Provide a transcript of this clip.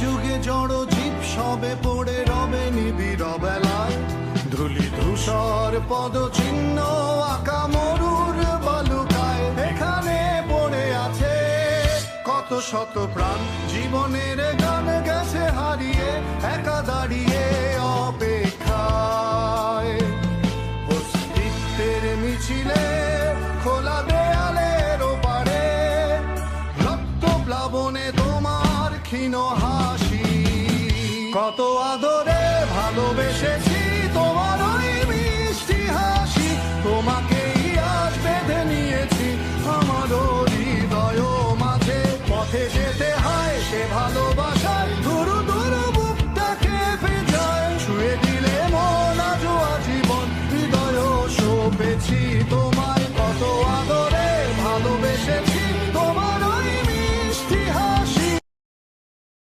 যুগে জড় জীব সবে পড়ে রবে নিবিড় বেলায়, ধুলি ধূসর পদচিহ্ন আঁকা মরুর বালুকায়। এখানে পড়ে আছে কত শত প্রাণ, জীবনের গান গেছে হারিয়ে, একা দাঁড়িয়ে অপেক্ষায়। অস্তিত্বের মিছিলে খোলা দেয়ালের ওপারে, রক্ত প্লাবনে তোমার ক্ষীণ হাসি। কত আদরে ভালোবেসেছি তোমার ওই মিষ্টি হাসি, তোমাকেই আজ বেঁধে নিয়েছি আমার হৃদয় মাঝে। পথে যেতে হয় সে ভালোবাসার